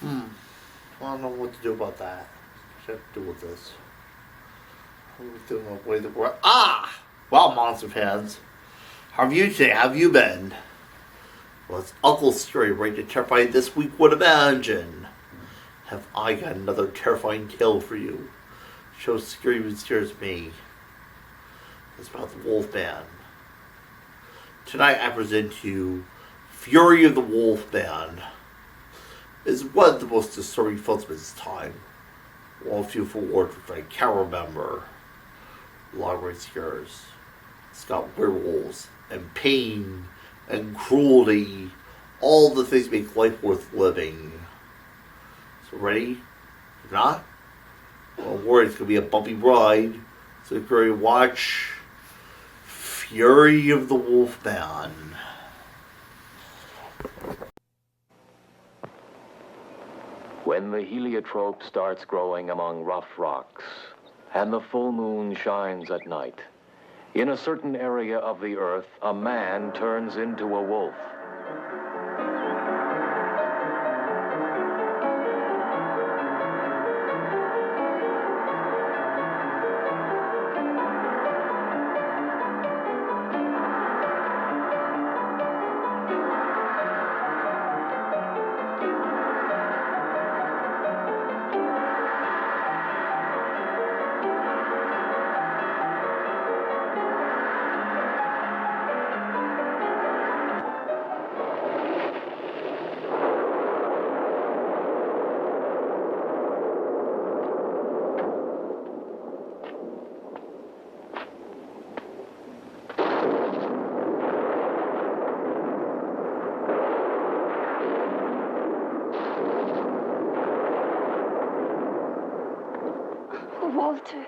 Hmm. I don't know what to do about that. What should I have to do with this? What are we doing with way the world? Ah! Well, monster fans. How have you today? How have you been? Well, it's Uncle Scary ready to terrify you this week would imagine. Have I got another terrifying tale for you? Show Scary What Scares Me. It's about the Wolfman. Tonight I present to you Fury of the Wolfman. It's one of the most disturbing films of its time. One of few awards which I can't remember. A lot of great scares. It's got werewolves and pain and cruelty. All the things make life worth living. So ready? If not, don't worry, it's going to be a bumpy ride. So if you're ready to watch Fury of the Wolfman. When the heliotrope starts growing among rough rocks, and the full moon shines at night, in a certain area of the earth, a man turns into a wolf. Walter. It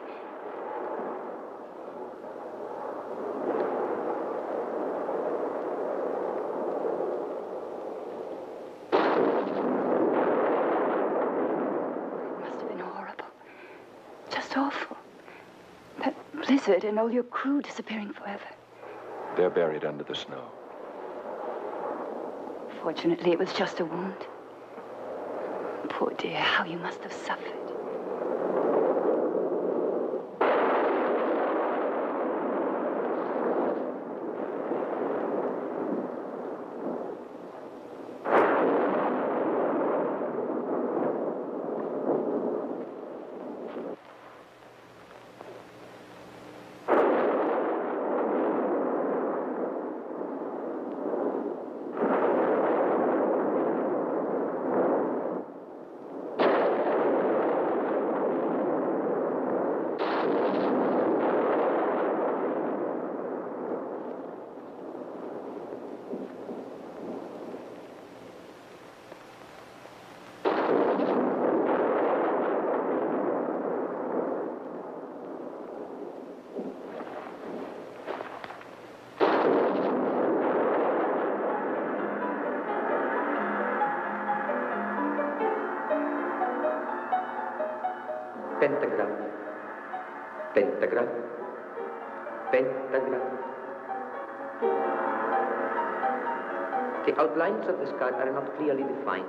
must have been horrible. Just awful. That blizzard and all your crew disappearing forever. They're buried under the snow. Fortunately, it was just a wound. Poor dear, how you must have suffered. Pentagram, pentagram, pentagram. The outlines of the sky are not clearly defined,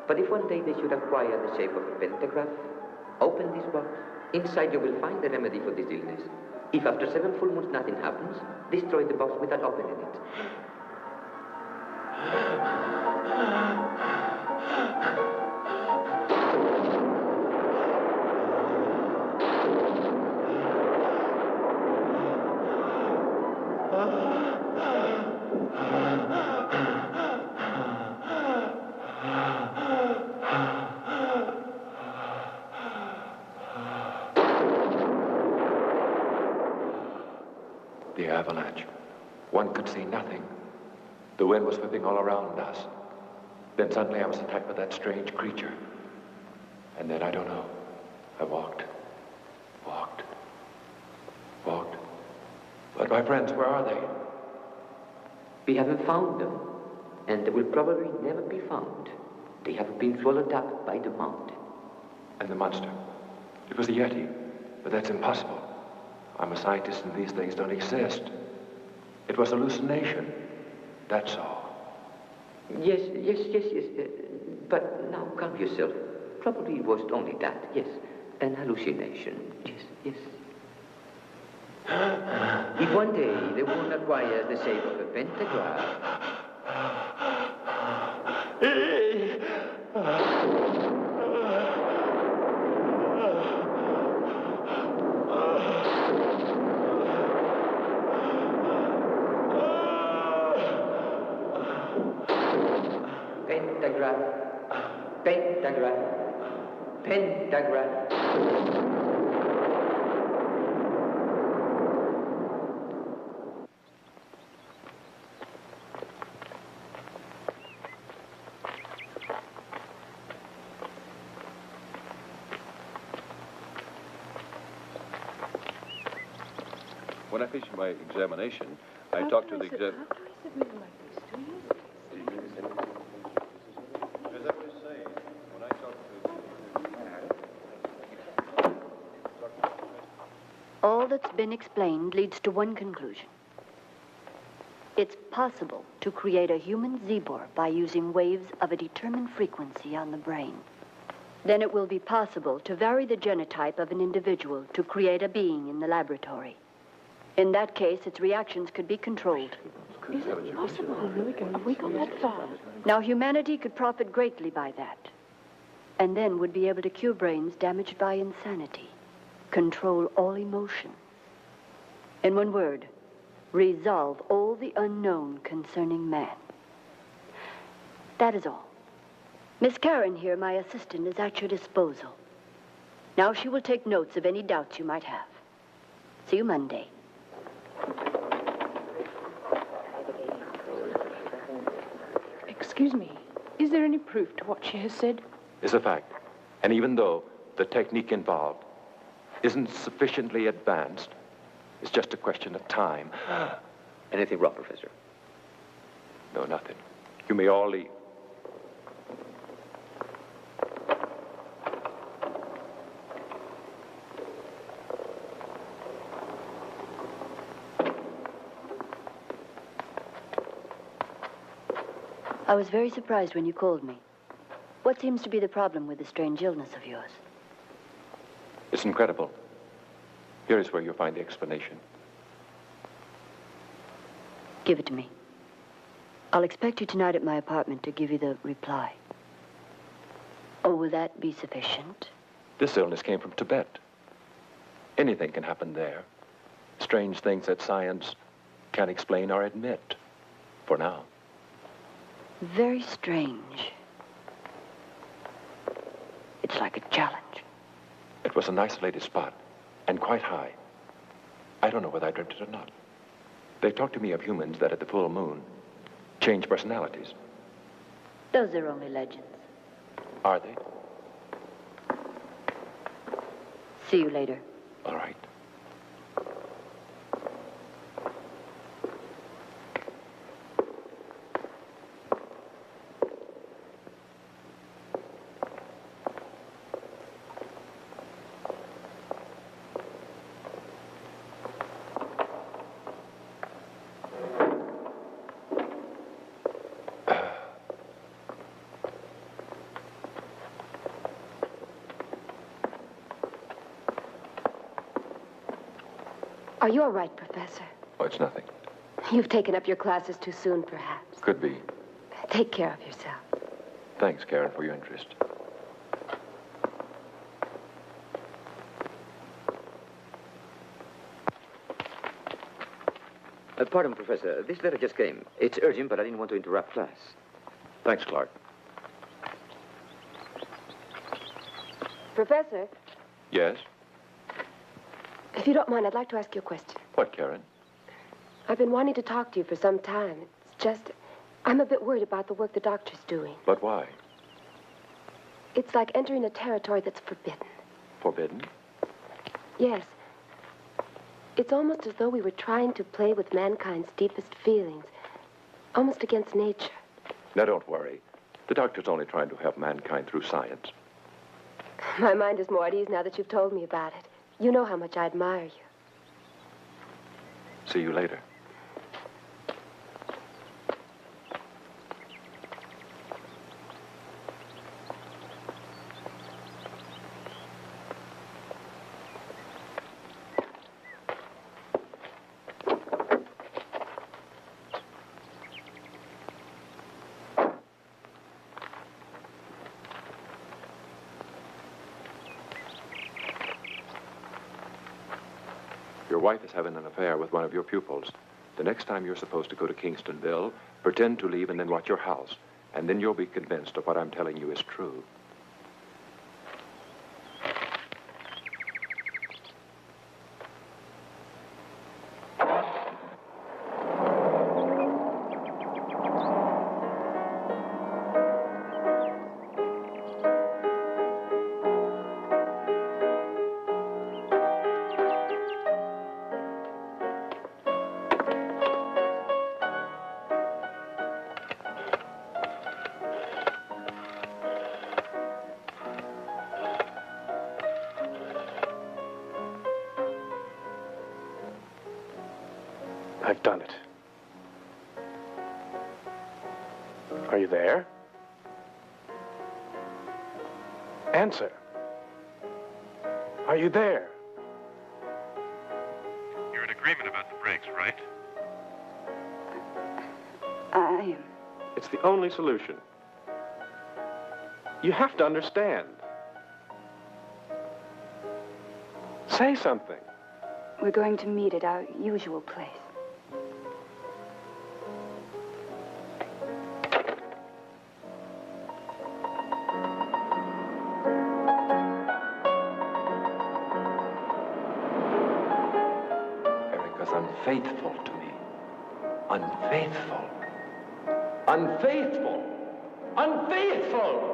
but if one day they should acquire the shape of a pentagram, open this box. Inside you will find the remedy for this illness. If after 7 full moons nothing happens, destroy the box without opening it. The avalanche. One could see nothing. The wind was whipping all around us. Then suddenly I was attacked by that strange creature. And then I don't know. I walked. But my friends, where are they? We haven't found them, and they will probably never be found. They have been swallowed up by the mountain. And the monster. It was a Yeti. But that's impossible. I'm a scientist and these things don't exist. It was hallucination. That's all. Yes, yes, yes, yes. But now calm yourself. Probably it was only that, yes. An hallucination, yes, yes. If one day the wound acquires the shape of a pentagram, pentagram, pentagram, pentagram. When I finished my examination, I talked to the exam... How can I submit like this to you? As I was saying, when I talked to... All that's been explained leads to one conclusion. It's possible to create a human Zebor by using waves of a determined frequency on the brain. Then it will be possible to vary the genotype of an individual to create a being in the laboratory. In that case, its reactions could be controlled. Is it possible we're really going to wiggle that far? Now, humanity could profit greatly by that, and then would be able to cure brains damaged by insanity, control all emotions. In one word, resolve all the unknown concerning man. That is all. Miss Karen here, my assistant, is at your disposal. Now she will take notes of any doubts you might have. See you Monday. Excuse me, is there any proof to what she has said? Is a fact. And even though the technique involved isn't sufficiently advanced, it's just a question of time. Anything wrong, Professor? No, nothing. You may all leave. I was very surprised when you called me. What seems to be the problem with the strange illness of yours? It's incredible. Here is where you'll find the explanation. Give it to me. I'll expect you tonight at my apartment to give you the reply. Oh, will that be sufficient? This illness came from Tibet. Anything can happen there. Strange things that science can't explain or admit. For now. Very strange. It's like a challenge. It was an isolated spot, and quite high. I don't know whether I dreamt it or not. They talked to me of humans that at the full moon change personalities. Those are only legends. Are they? See you later. All right. Are you all right, Professor? Oh, it's nothing. You've taken up your classes too soon, perhaps. Could be. Take care of yourself. Thanks, Karen, for your interest. Pardon, Professor. This letter just came. It's urgent, but I didn't want to interrupt class. Thanks, Clark. Professor, Yes? if you don't mind, I'd like to ask you a question. What, Karen? I've been wanting to talk to you for some time. It's just, I'm a bit worried about the work the doctor's doing. But why? It's like entering a territory that's forbidden. Forbidden? Yes. It's almost as though we were trying to play with mankind's deepest feelings, almost against nature. Now, don't worry. The doctor's only trying to help mankind through science. My mind is more at ease now that you've told me about it. You know how much I admire you. See you later. your wife is having an affair with one of your pupils, the next time you're supposed to go to Kingstonville, pretend to leave and then watch your house. And then you'll be convinced of what I'm telling you is true. I've done it. Are you there? Answer. Are you there? You're in agreement about the brakes, right? I am. It's the only solution. You have to understand. Say something. We're going to meet at our usual place. Erica's unfaithful to me. Unfaithful. Unfaithful. Unfaithful!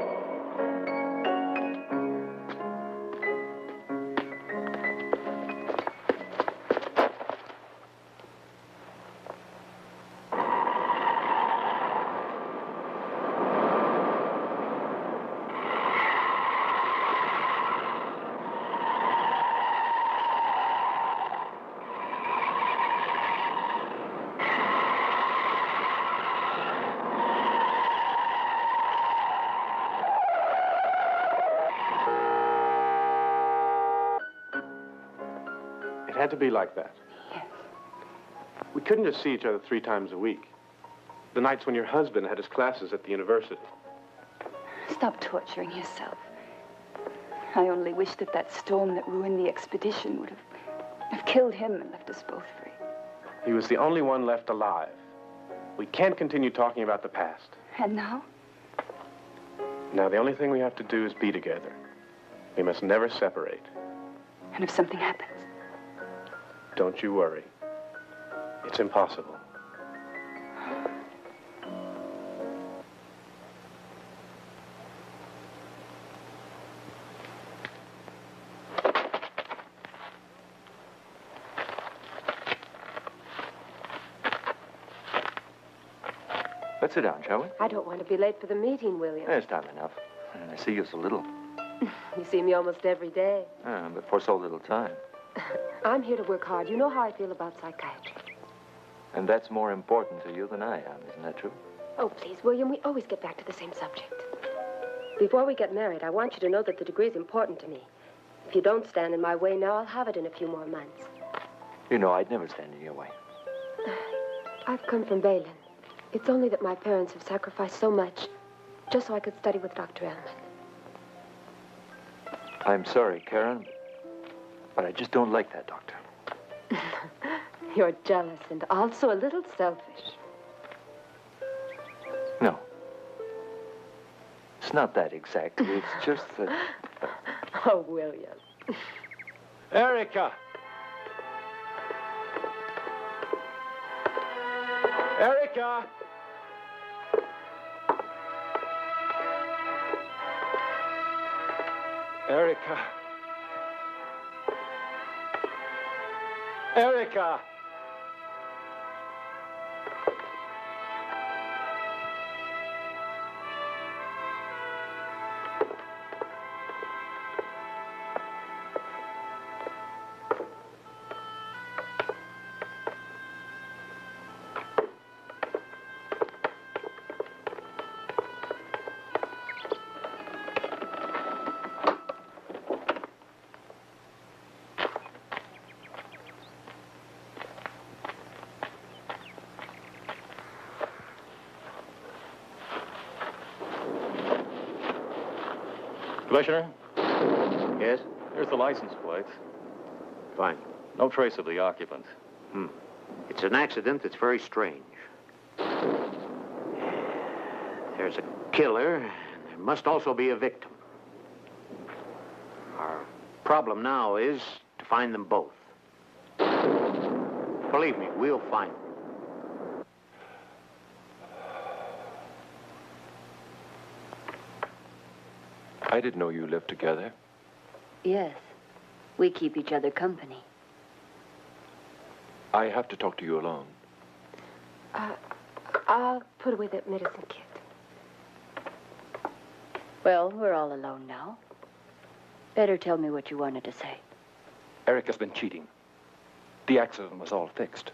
It had to be like that. Yes. We couldn't just see each other 3 times a week. The nights when your husband had his classes at the university. Stop torturing yourself. I only wish that that storm that ruined the expedition would have killed him and left us both free. He was the only one left alive. We can't continue talking about the past. And now? Now, the only thing we have to do is be together. We must never separate. And if something happens? Don't you worry. It's impossible. Let's sit down, shall we? I don't want to be late for the meeting, William. There's time enough. And I see you so little. You see me almost every day. But for so little time. I'm here to work hard. You know how I feel about psychiatry. And that's more important to you than I am, isn't that true? Oh, please, William, we always get back to the same subject. Before we get married, I want you to know that the degree is important to me. If you don't stand in my way now, I'll have it in a few more months. You know, I'd never stand in your way. I've come from Balin. It's only that my parents have sacrificed so much just so I could study with Dr. Ellman. I'm sorry, Karen, but I just don't like that doctor. You're jealous and also a little selfish. No. It's not that exactly. It's just that... Oh, William. Erica! Erica! Erica! Erica! Commissioner, Yes? here's the license plates. Fine. No trace of the occupants. It's an accident that's very strange. There's a killer, and there must also be a victim. Our problem now is to find them both. Believe me, we'll find them. I didn't know you lived together. Yes. We keep each other company. I have to talk to you alone. I'll put away that medicine kit. Well, we're all alone now. Better tell me what you wanted to say. Eric has been cheating. The accident was all fixed.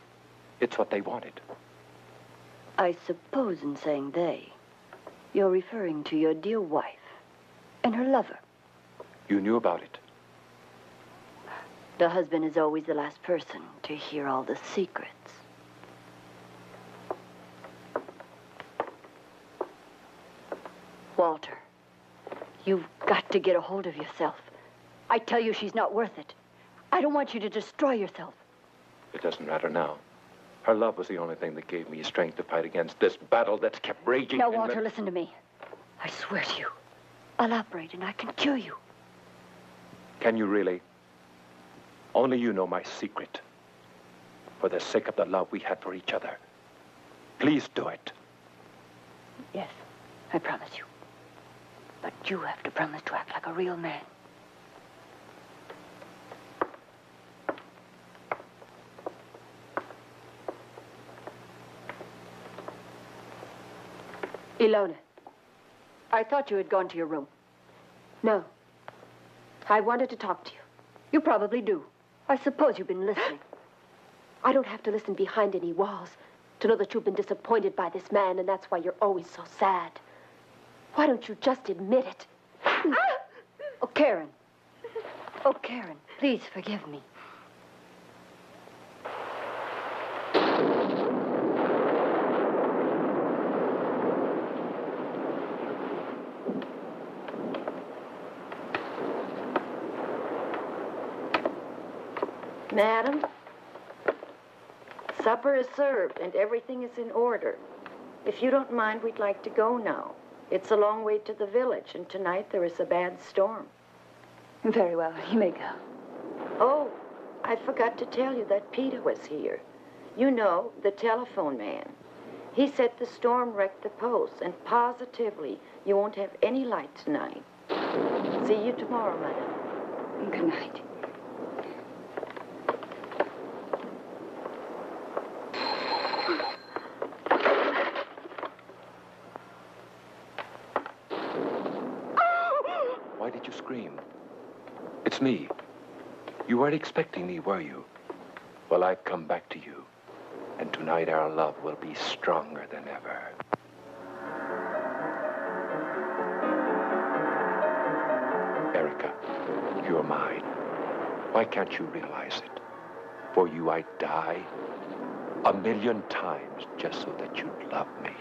It's what they wanted. I suppose in saying they, you're referring to your dear wife and her lover. You knew about it. The husband is always the last person to hear all the secrets. Walter, you've got to get a hold of yourself. I tell you she's not worth it. I don't want you to destroy yourself. It doesn't matter now. Her love was the only thing that gave me strength to fight against this battle that's kept raging. Now, Walter, listen to me. I swear to you, I'll operate and I can cure you. Can you really? Only you know my secret. For the sake of the love we had for each other. Please do it. Yes, I promise you. But you have to promise to act like a real man. Ilona. I thought you had gone to your room. No. I wanted to talk to you. You probably do. I suppose you've been listening. I don't have to listen behind any walls to know that you've been disappointed by this man, and that's why you're always so sad. Why don't you just admit it? Oh, Karen. Oh, Karen, please forgive me. Madam, supper is served and everything is in order. If you don't mind, we'd like to go now. It's a long way to the village, and tonight there is a bad storm. Very well, you may go. Oh, I forgot to tell you that Peter was here. You know, the telephone man. He said the storm wrecked the posts, and positively you won't have any light tonight. See you tomorrow, madam. Good night. Why did you scream? It's me. You weren't expecting me, were you? Well, I've come back to you. And tonight our love will be stronger than ever. Erica, you're mine. Why can't you realize it? For you, I'd die 1,000,000 times just so that you'd love me.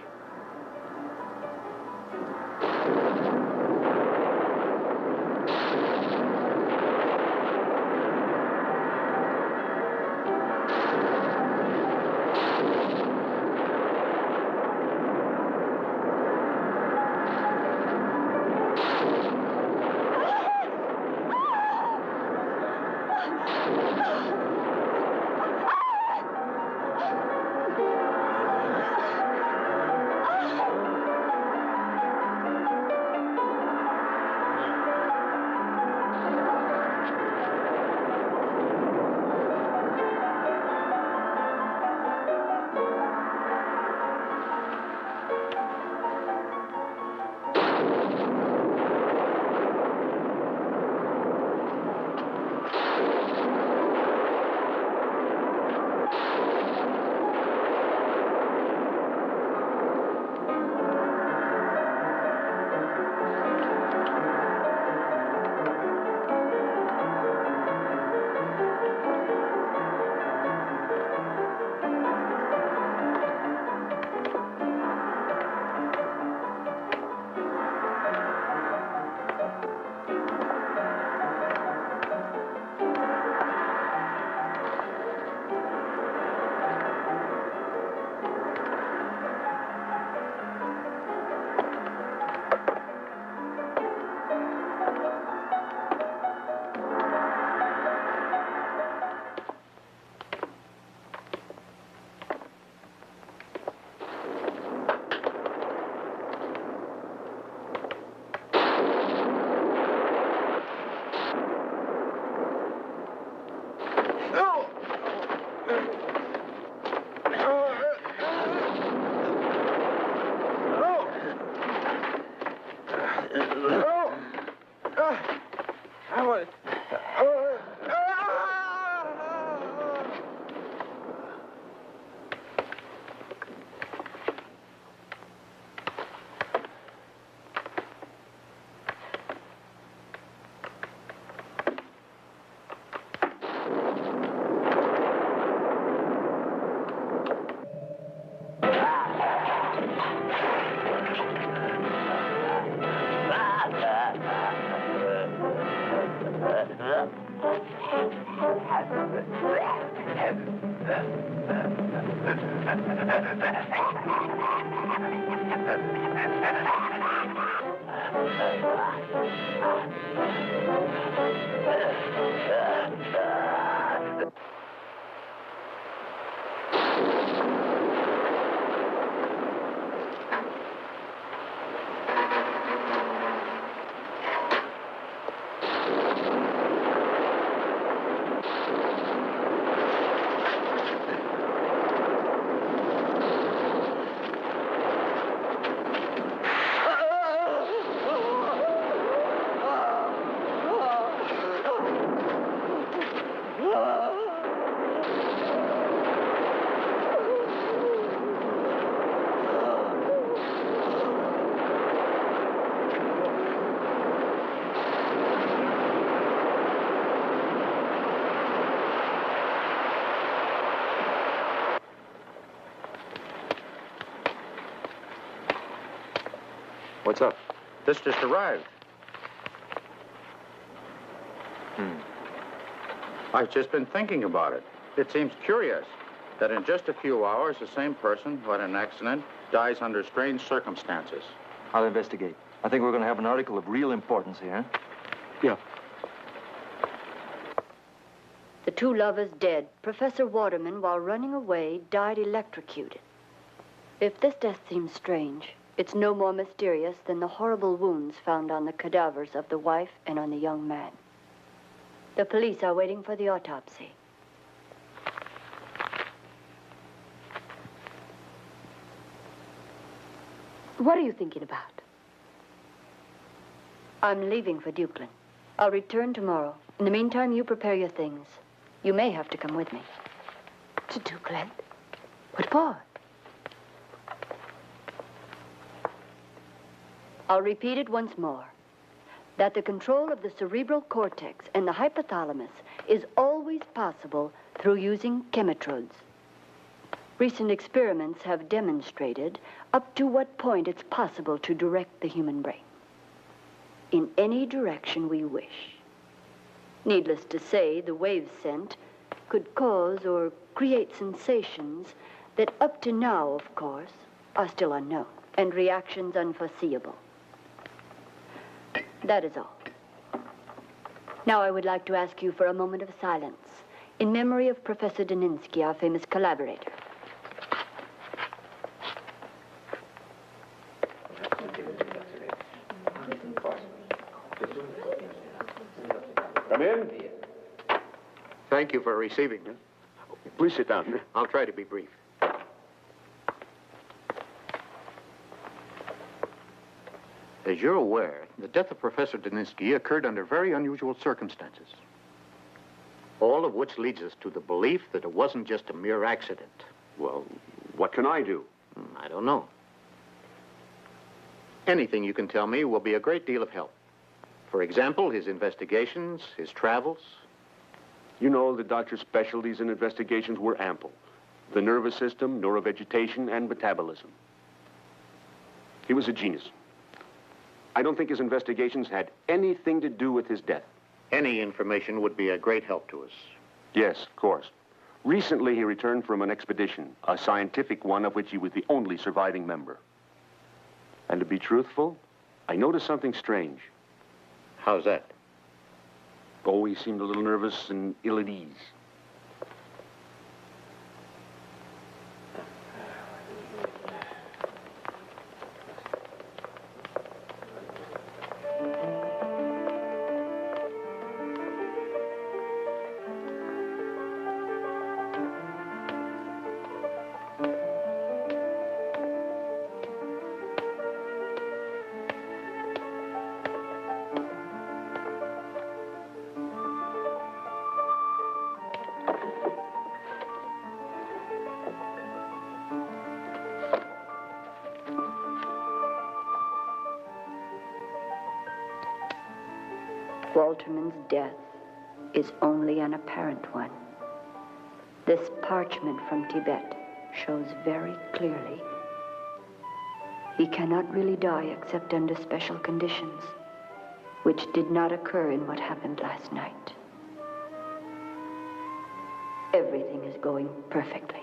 I want... What's up? This just arrived. I've just been thinking about it. It seems curious that in just a few hours, the same person who had an accident dies under strange circumstances. I'll investigate. I think we're going to have an article of real importance here. Yeah. The two lovers dead. Professor Waterman, while running away, died electrocuted. If this death seems strange, it's no more mysterious than the horrible wounds found on the cadavers of the wife and on the young man. The police are waiting for the autopsy. What are you thinking about? I'm leaving for Dukeland. I'll return tomorrow. In the meantime, you prepare your things. You may have to come with me. To Dukeland? What for? I'll repeat it once more. That the control of the cerebral cortex and the hypothalamus is always possible through using chemitrodes. Recent experiments have demonstrated up to what point it's possible to direct the human brain in any direction we wish. Needless to say, the waves sent could cause or create sensations that up to now, of course, are still unknown, and reactions unforeseeable. That is all. Now I would like to ask you for a moment of silence in memory of Professor Daninsky, our famous collaborator. Come in. Thank you for receiving me. Please sit down. I'll try to be brief. As you're aware, the death of Professor Daninsky occurred under very unusual circumstances. All of which leads us to the belief that it wasn't just a mere accident. Well, what can I do? I don't know. Anything you can tell me will be a great deal of help. For example, his investigations, his travels. You know, the doctor's specialties and investigations were ample. The nervous system, neurovegetation, and metabolism. He was a genius. I don't think his investigations had anything to do with his death. Any information would be a great help to us. Yes, of course. Recently, he returned from an expedition, a scientific one of which he was the only surviving member. And to be truthful, I noticed something strange. How's that? Oh, he seemed a little nervous and ill at ease. Walterman's death is only an apparent one. This parchment from Tibet shows very clearly he cannot really die except under special conditions, which did not occur in what happened last night. Everything is going perfectly.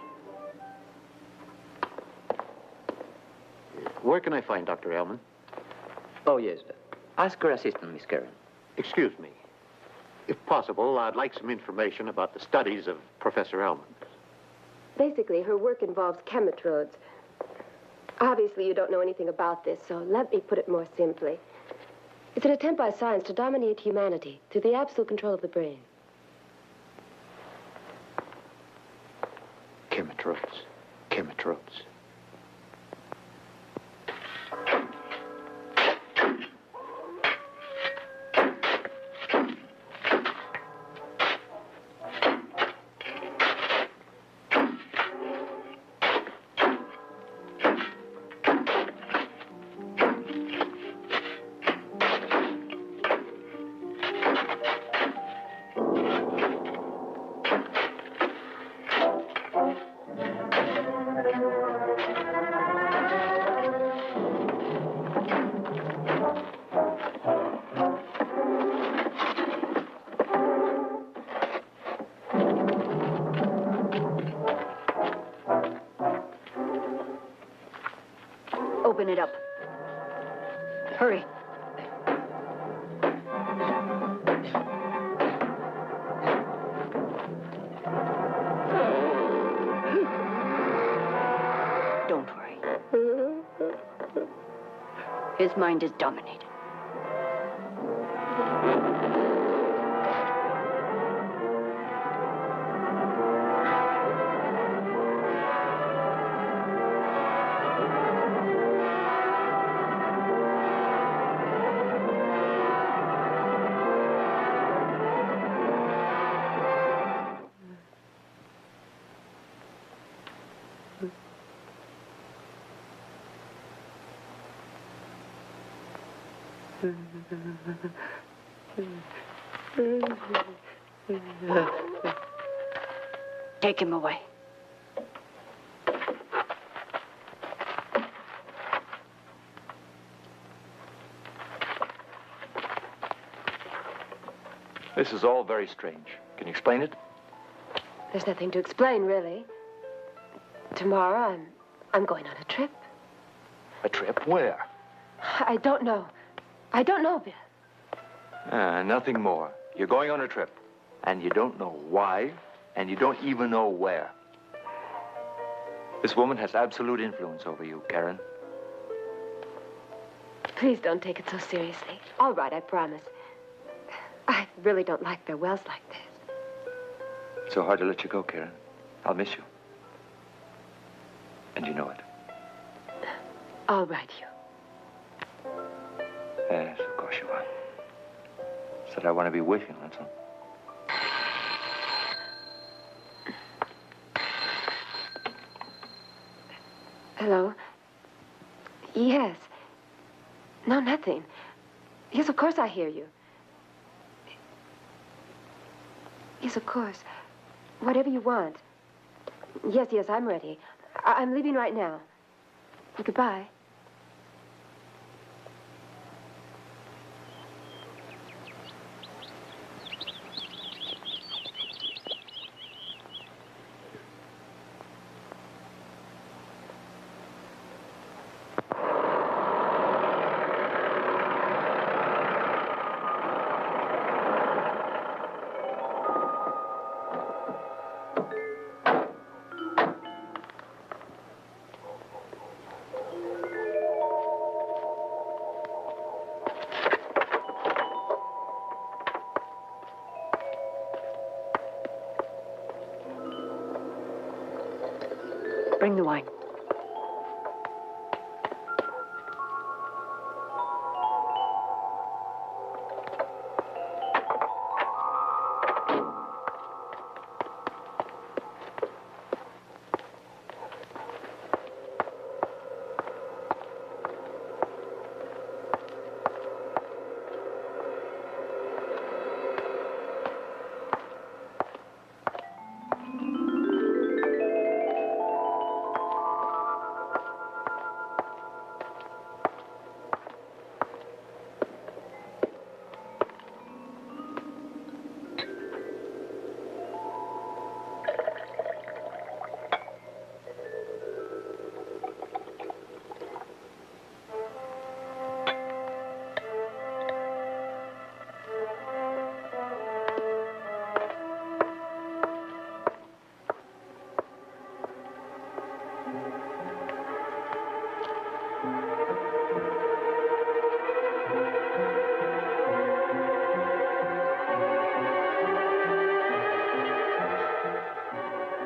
Where can I find Dr. Ellman? Oh, yes. Ask her assistant, Miss Karen. Excuse me. If possible, I'd like some information about the studies of Professor Ellman. Basically, her work involves chemitrodes. Obviously, you don't know anything about this, so let me put it more simply. It's an attempt by science to dominate humanity through the absolute control of the brain. Chemitrodes. Chemitrodes. Open it up. Hurry. Don't worry. His mind is dominated. Take him away. This is all very strange. Can you explain it? There's nothing to explain, really. Tomorrow, I'm going on a trip. A trip? Where? I don't know. I don't know, Bill. Nothing more. You're going on a trip, and you don't know why, and you don't even know where. This woman has absolute influence over you, Karen. Please don't take it so seriously. All right, I promise. I really don't like farewells like this. It's so hard to let you go, Karen. I'll miss you. And you know it. All right, Hugh. Yes, of course you are. Said I want to be with you, that's all. Hello? Yes. No, nothing. Yes, of course I hear you. Yes, of course. Whatever you want. Yes, I'm ready. I'm leaving right now. Goodbye. Bring the wine.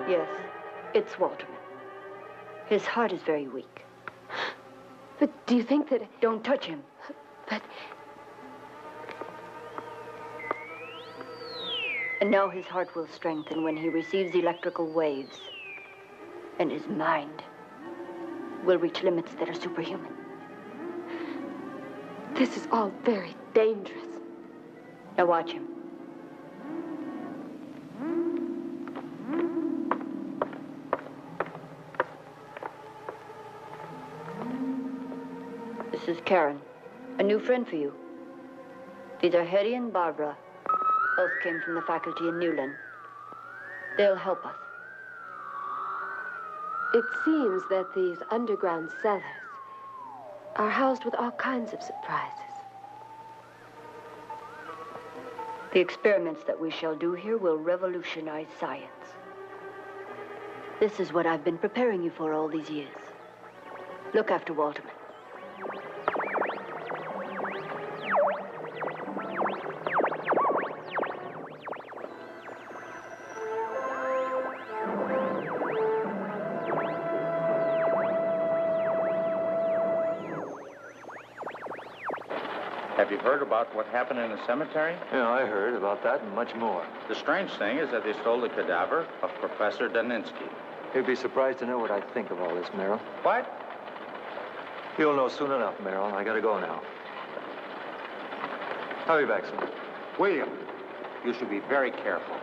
Yes, it's Walterman. His heart is very weak. But do you think that... Don't touch him. But... And now his heart will strengthen when he receives electrical waves. And his mind will reach limits that are superhuman. This is all very dangerous. Now watch him. This is Karen, a new friend for you. These are Hetty and Barbara. Both came from the faculty in Newland. They'll help us. It seems that these underground cellars are housed with all kinds of surprises. The experiments that we shall do here will revolutionize science. This is what I've been preparing you for all these years. Look after Walterman. Have you heard about what happened in the cemetery? Yeah, I heard about that and much more. The strange thing is that they stole the cadaver of Professor Daninsky. You'd be surprised to know what I think of all this, Merrill. What? You'll know soon enough, Merrill. I gotta go now. I'll be back soon. William, you should be very careful.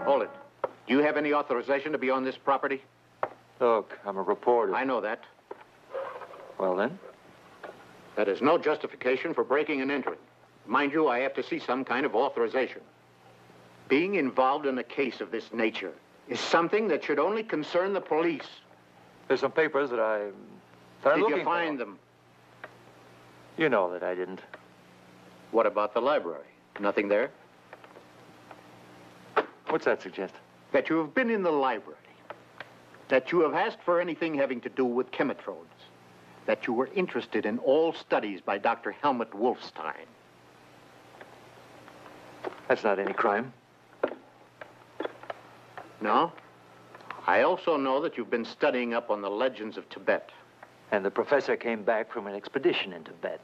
Hold it. Do you have any authorization to be on this property? Look, I'm a reporter. I know that. Well, then? That is no justification for breaking and entering. Mind you, I have to see some kind of authorization. Being involved in a case of this nature is something that should only concern the police. There's some papers that I'm Did looking you find for. them? You know that I didn't. What about the library? Nothing there? What's that suggest? That you have been in the library. That you have asked for anything having to do with chemitrodes. That you were interested in all studies by Dr. Helmut Wolfstein. That's not any crime. No? I also know that you've been studying up on the legends of Tibet. And the professor came back from an expedition in Tibet.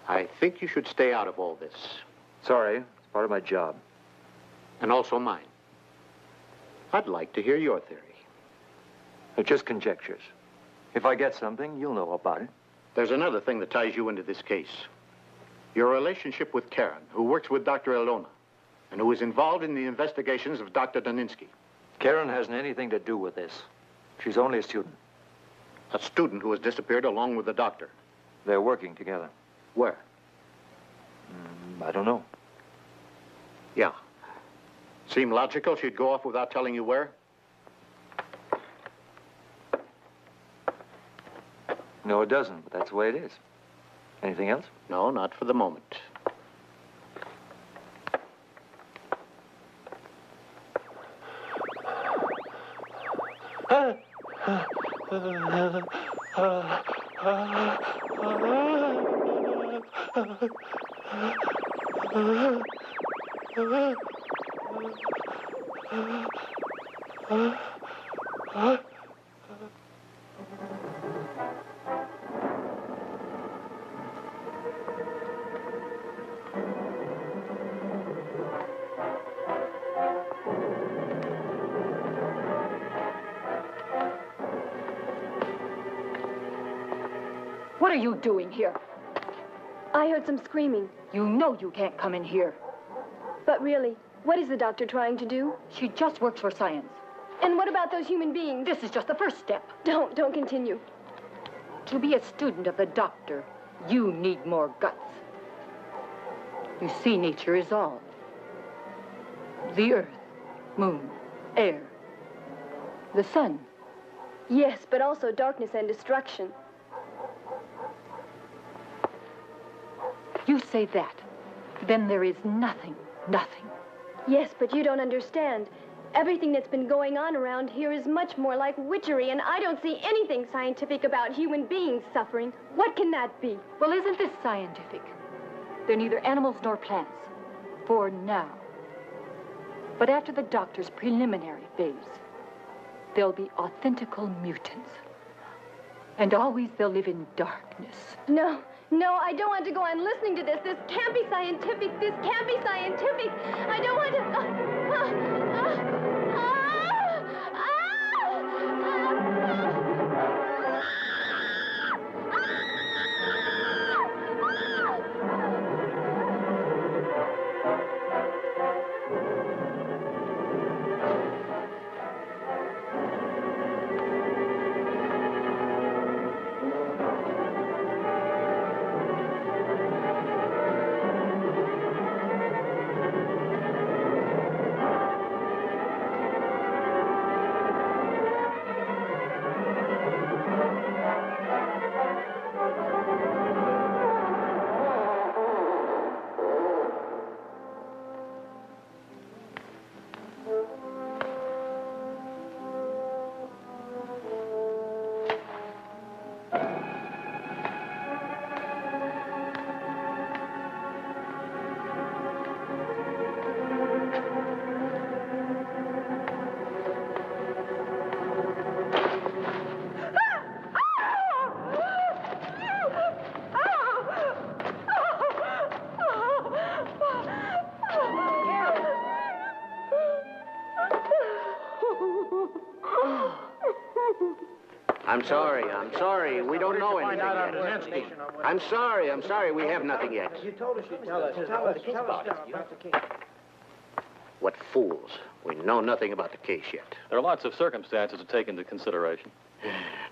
I think you should stay out of all this. Sorry, it's part of my job. And also mine. I'd like to hear your theory. They're just conjectures. If I get something, you'll know about it. There's another thing that ties you into this case. Your relationship with Karen, who works with Dr. Ilona, and who is involved in the investigations of Dr. Daninsky. Karen hasn't anything to do with this. She's only a student. A student who has disappeared along with the doctor. They're working together. Where? I don't know. Yeah. Seem logical she'd go off without telling you where? No, it doesn't, but that's the way it is. Anything else? No, not for the moment. What are you doing here? I heard some screaming. You know you can't come in here. But really, What is the doctor trying to do? She just works for science. And what about those human beings? This is just the first step. Don't continue. To be a student of the doctor, you need more guts. You see, nature is all. The earth, moon, air, the sun. Yes, but also darkness and destruction. You say that, then there is nothing. Yes, but you don't understand. Everything that's been going on around here is much more like witchery, and I don't see anything scientific about human beings suffering. What can that be? Well, isn't this scientific? They're neither animals nor plants. For now. But after the doctor's preliminary phase, they'll be authentical mutants. And always they'll live in darkness. No, I don't want to go on listening to this. This can't be scientific. This can't be scientific. I don't want to... I'm sorry. We don't know anything yet. I'm sorry. We have nothing yet. You told us you'd tell us about it. What fools. We know nothing about the case yet. There are lots of circumstances to take into consideration.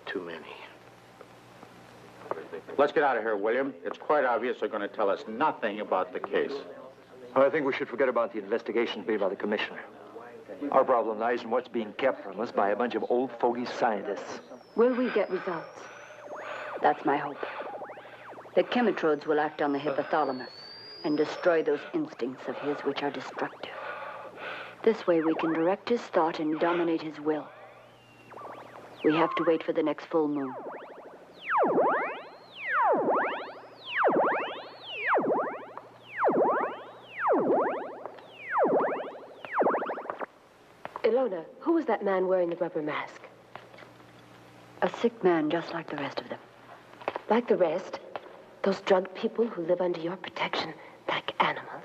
Too many. Let's get out of here, William. It's quite obvious they're going to tell us nothing about the case. Well, I think we should forget about the investigations made by the commissioner. Our problem lies in what's being kept from us by a bunch of old fogey scientists. Will we get results? That's my hope. The chemitrodes will act on the hypothalamus and destroy those instincts of his which are destructive. This way we can direct his thought and dominate his will. We have to wait for the next full moon. Ilona, who was that man wearing the rubber mask? A sick man just like the rest of them. Like the rest? Those drug people who live under your protection like animals?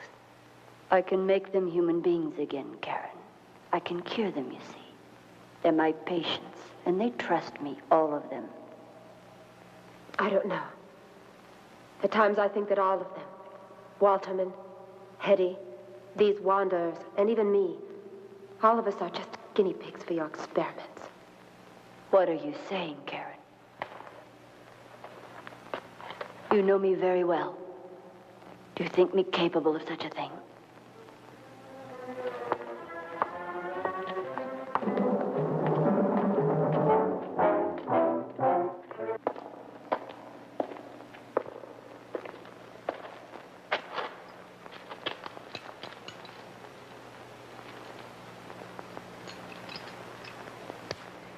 I can make them human beings again, Karen. I can cure them, you see. They're my patients, and they trust me, all of them. I don't know. At times I think that all of them, Walterman, Hetty, these wanderers, and even me, all of us are just guinea pigs for your experiments. What are you saying, Karen? You know me very well. Do you think me capable of such a thing?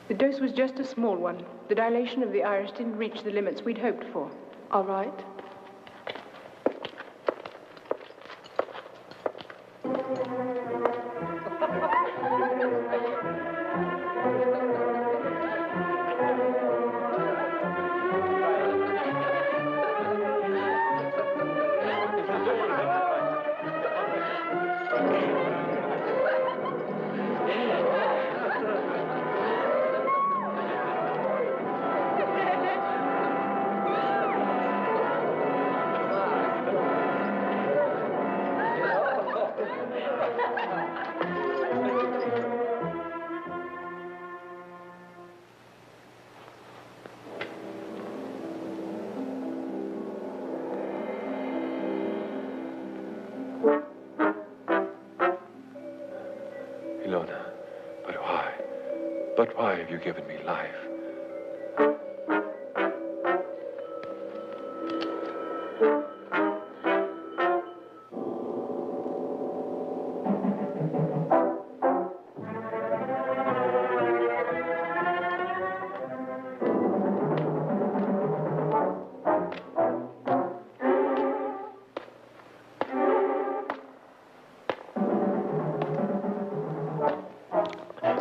The dose was just a small one. The dilation of the iris didn't reach the limits we'd hoped for. All right. But why have you given me life?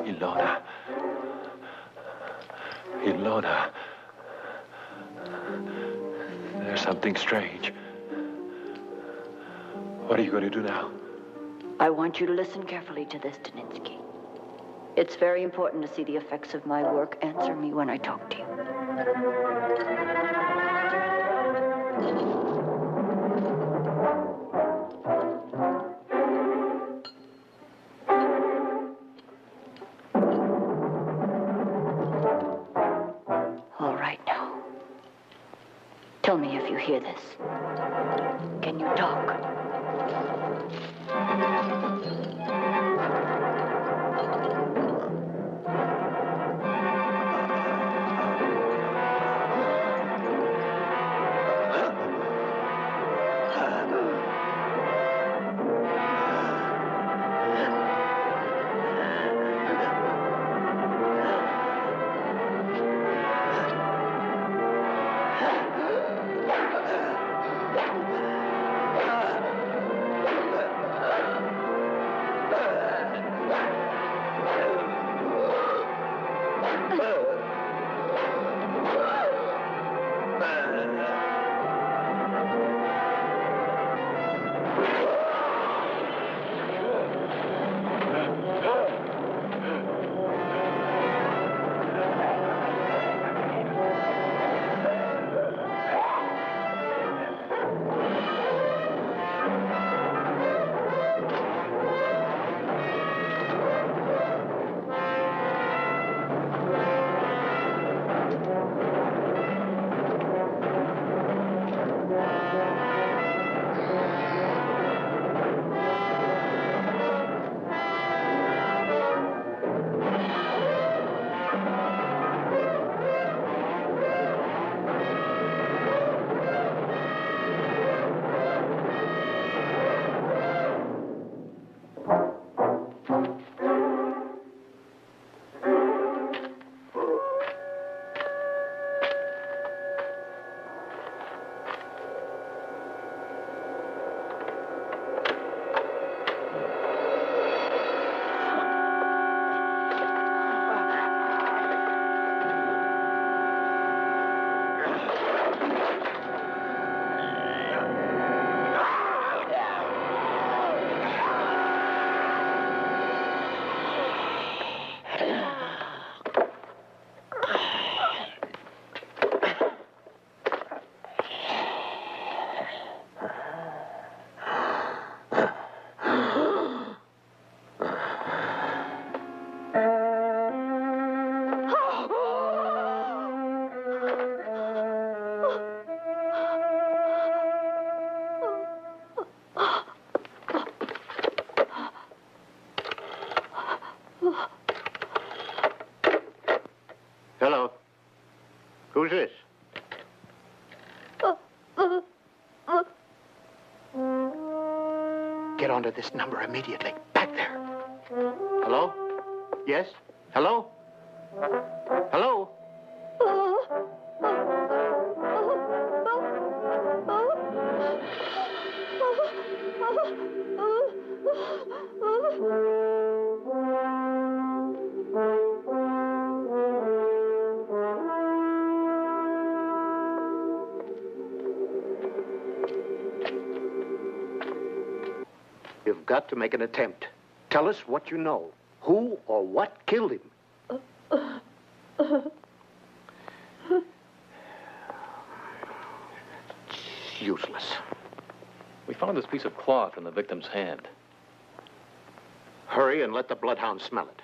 Ilona. Ilona. There's something strange. What are you going to do now? I want you to listen carefully to this, Daninsky. It's very important to see the effects of my work. Answer me when I talk to you. All right now. Tell me if you hear this. Can you talk? Hello. Who's this? Get onto this number immediately. Back there. Hello? Yes? Hello? Hello? You've got to make an attempt. Tell us what you know. Who or what killed him? It's useless. We found this piece of cloth in the victim's hand. Hurry and let the bloodhound smell it.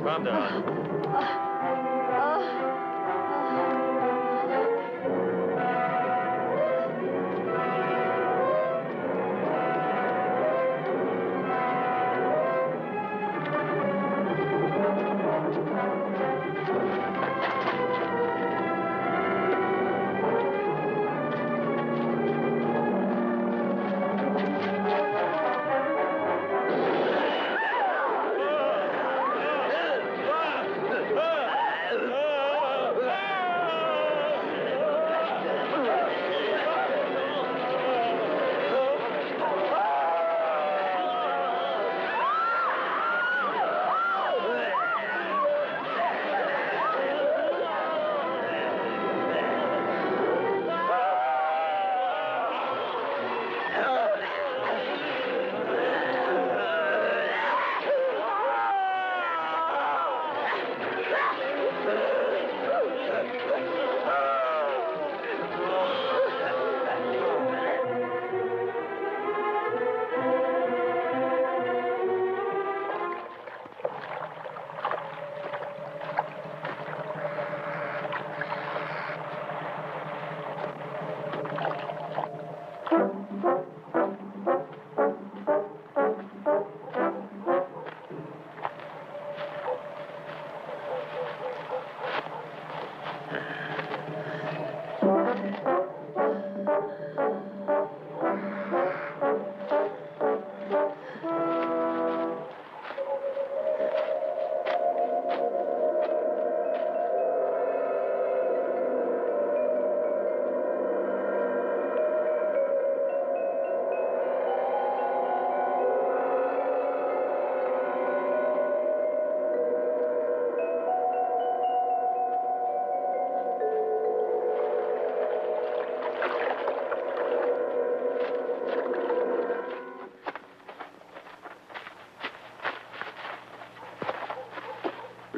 Calm down.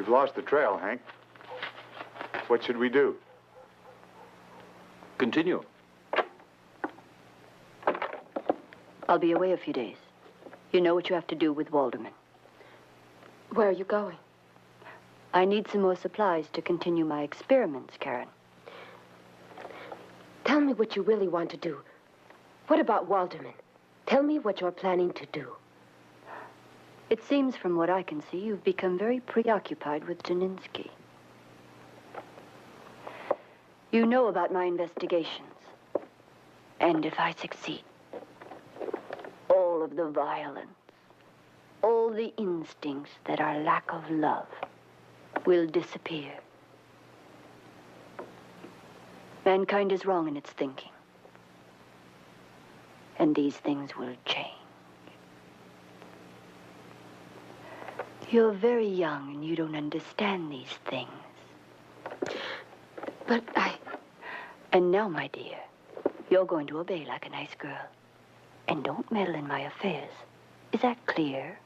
We've lost the trail, Hank. What should we do? Continue. I'll be away a few days. You know what you have to do with Walderman. Where are you going? I need some more supplies to continue my experiments, Karen. Tell me what you really want to do. What about Walderman? Tell me what you're planning to do. It seems from what I can see, you've become very preoccupied with Janinsky. You know about my investigations. And if I succeed, all of the violence, all the instincts that are lack of love will disappear. Mankind is wrong in its thinking. And these things will change. You're very young and you don't understand these things. But And now, my dear, you're going to obey like a nice girl. And don't meddle in my affairs. Is that clear?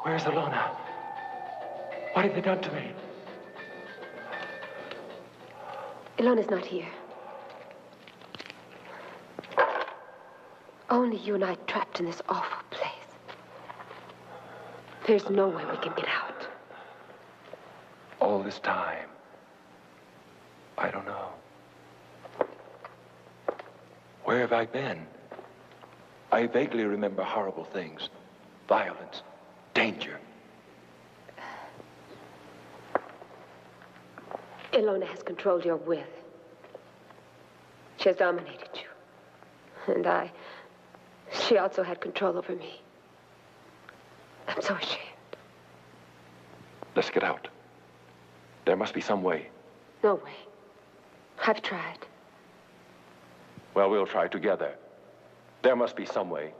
Where's Ilona? What have they done to me? Ilona's not here. Only you and I trapped in this awful place. There's no way we can get out. All this time, I don't know. Where have I been? I vaguely remember horrible things. Violence, danger. Ilona has controlled your will. She has dominated you. And she also had control over me. I'm so ashamed. Let's get out. There must be some way. No way. I've tried. Well, we'll try together. There must be some way.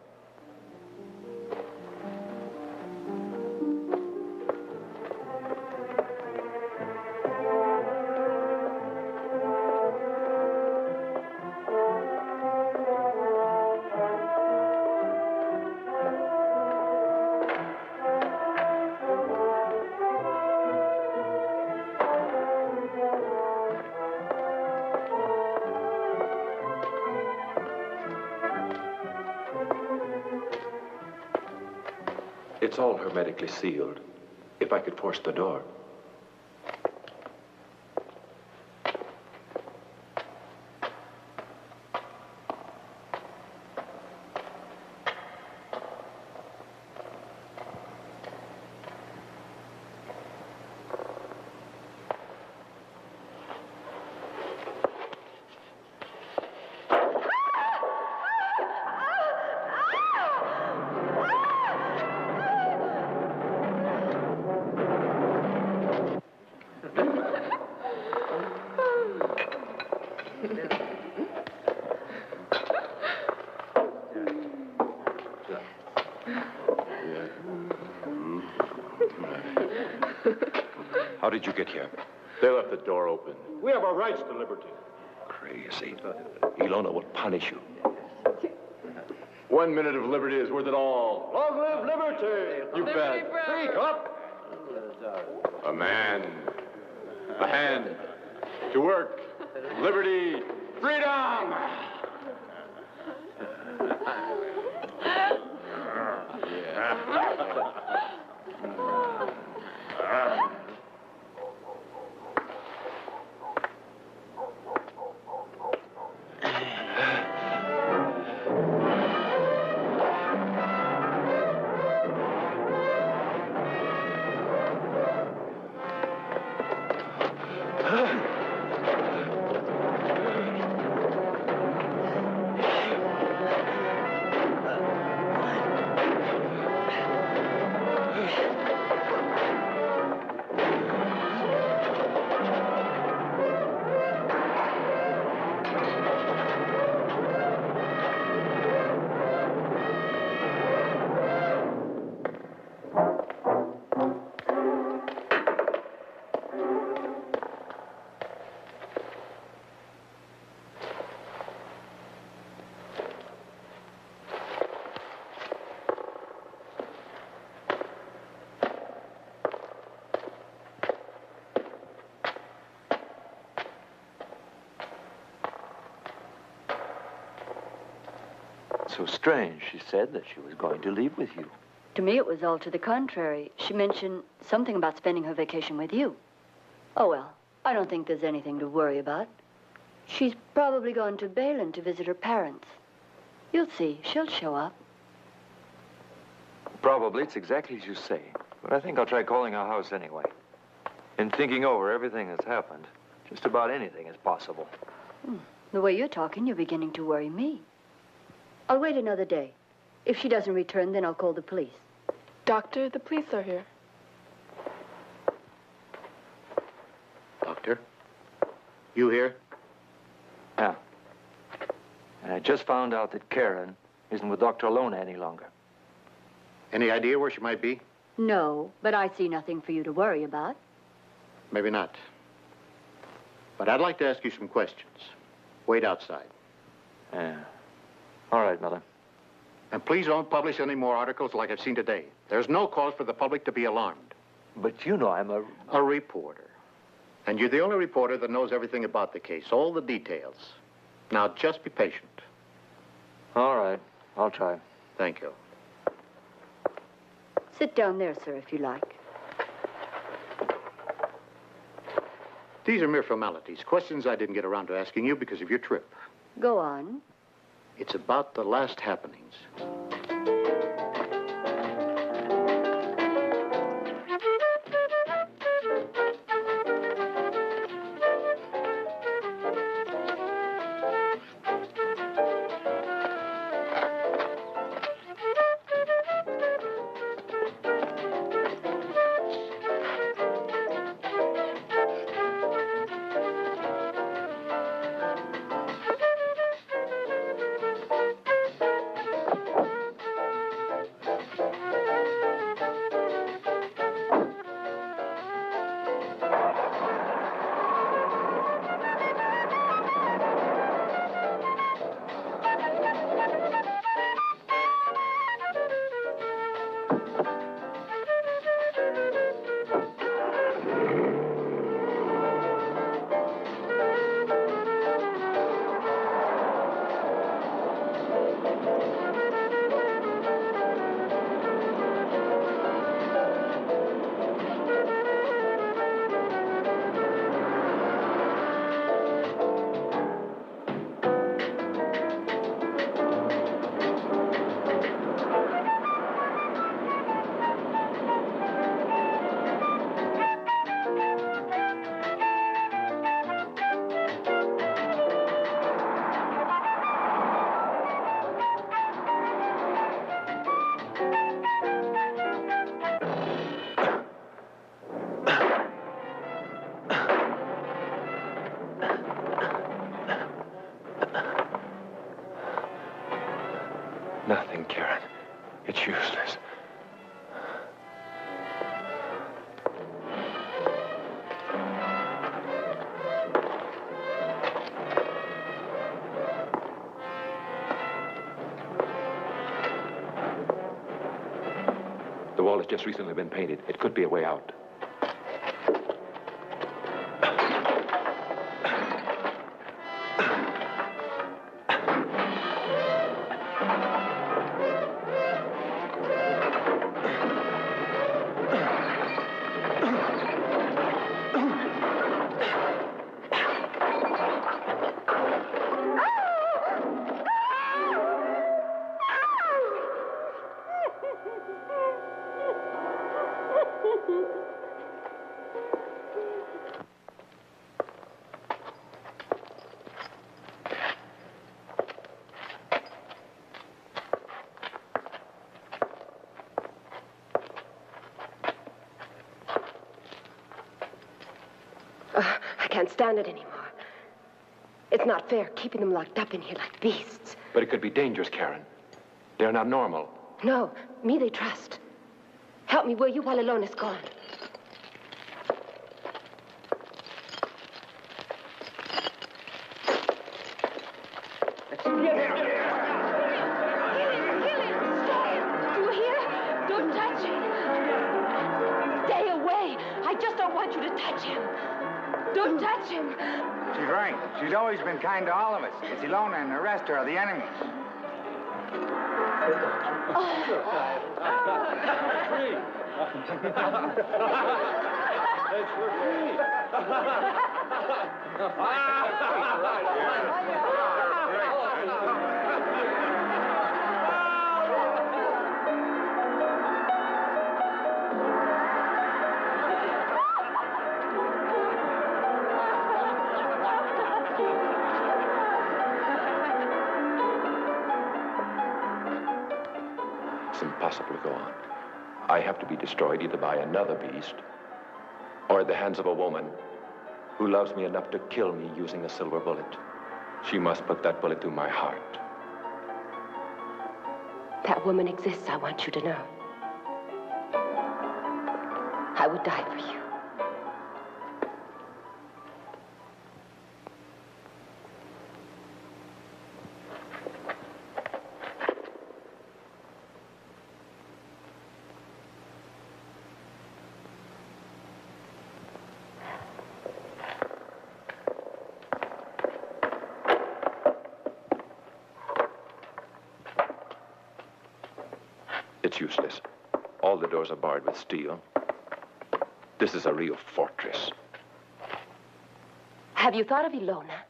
It's all hermetically sealed. If I could force the door. How did you get here? They left the door open. We have our rights to liberty. Crazy. Ilona will punish you. 1 minute of liberty is worth it all. Long live liberty! You bet. Speak up! A man. A hand. To work. Liberty. Freedom! So strange. She said that she was going to leave with you. To me, it was all to the contrary. She mentioned something about spending her vacation with you. Oh, well, I don't think there's anything to worry about. She's probably gone to Balin to visit her parents. You'll see. She'll show up. Probably. It's exactly as you say. But I think I'll try calling our house anyway. In thinking over everything that's happened, just about anything is possible. The way you're talking, you're beginning to worry me. I'll wait another day. If she doesn't return, then I'll call the police. Doctor, the police are here. Doctor? You here? Yeah. And I just found out that Karen isn't with Dr. Ilona any longer. Any idea where she might be? No, but I see nothing for you to worry about. Maybe not. But I'd like to ask you some questions. Wait outside. Yeah. All right, Mother. And please don't publish any more articles like I've seen today. There's no cause for the public to be alarmed. But you know I'm a reporter. And you're the only reporter that knows everything about the case, all the details. Now, just be patient. All right. I'll try. Thank you. Sit down there, sir, if you like. These are mere formalities, questions I didn't get around to asking you because of your trip. Go on. It's about the last happenings. Nothing, Karen. It's useless. The wall has just recently been painted. It could be a way out. I can't stand it anymore. It's not fair keeping them locked up in here like beasts. But it could be dangerous, Karen. They're not normal. No, me they trust. Help me, will you, while Alona's gone? You hear? Don't touch him. Stay away. I just don't want you to touch him. Don't touch him. She's right. She's always been kind to all of us. It's Ilona and the rest are the enemies. It's impossible to go on. I have to be destroyed either by another beast or at the hands of a woman who loves me enough to kill me using a silver bullet. She must put that bullet through my heart. That woman exists, I want you to know. I would die for you. It's useless. All the doors are barred with steel. This is a real fortress. Have you thought of Ilona?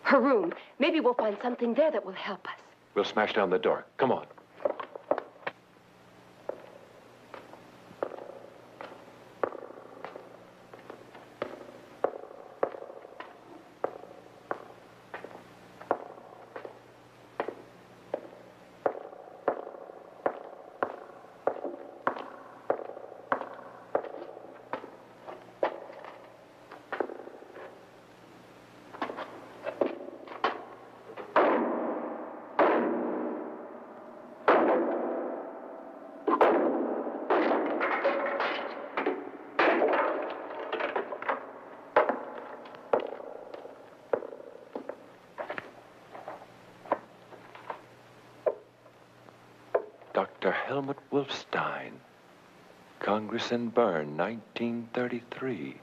Her room. Maybe we'll find something there that will help us. We'll smash down the door. Come on. Dr. Helmut Wolfstein, Congress in Bern, 1933.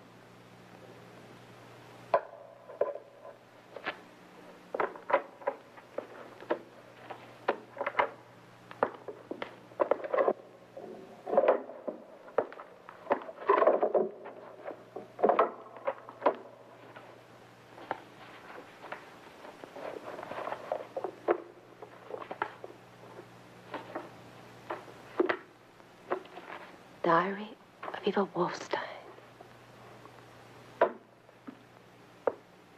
Diary of Eva Wolfstein.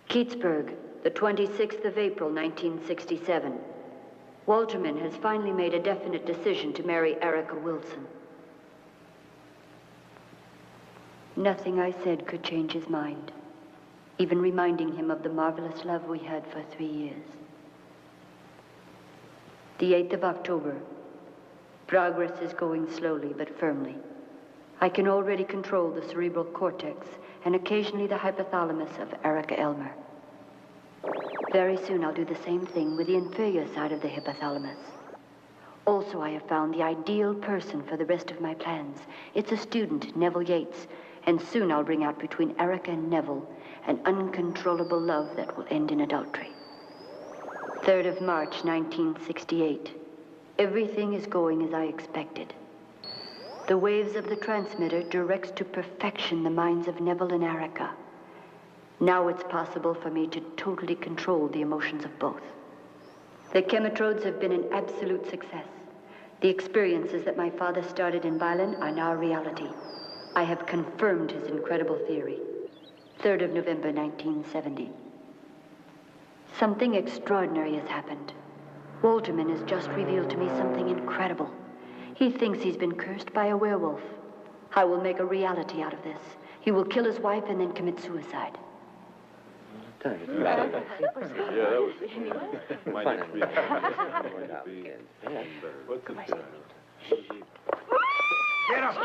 Keatsburg, the 26th of April, 1967. Walterman has finally made a definite decision to marry Erica Wilson. Nothing I said could change his mind, even reminding him of the marvelous love we had for 3 years. The 8th of October. Progress is going slowly but firmly. I can already control the cerebral cortex and occasionally the hypothalamus of Erica Elmer. Very soon I'll do the same thing with the inferior side of the hypothalamus. Also, I have found the ideal person for the rest of my plans. It's a student, Neville Yates, and soon I'll bring out between Erica and Neville an uncontrollable love that will end in adultery. 3rd of March, 1968. Everything is going as I expected. The waves of the transmitter directs to perfection the minds of Neville and Erica. Now it's possible for me to totally control the emotions of both. The chemitrodes have been an absolute success. The experiences that my father started in Violin are now reality. I have confirmed his incredible theory. 3rd of November, 1970. Something extraordinary has happened. Walterman has just revealed to me something incredible. He thinks he's been cursed by a werewolf. I will make a reality out of this. He will kill his wife and then commit suicide. Yeah, that was What's it? Get up!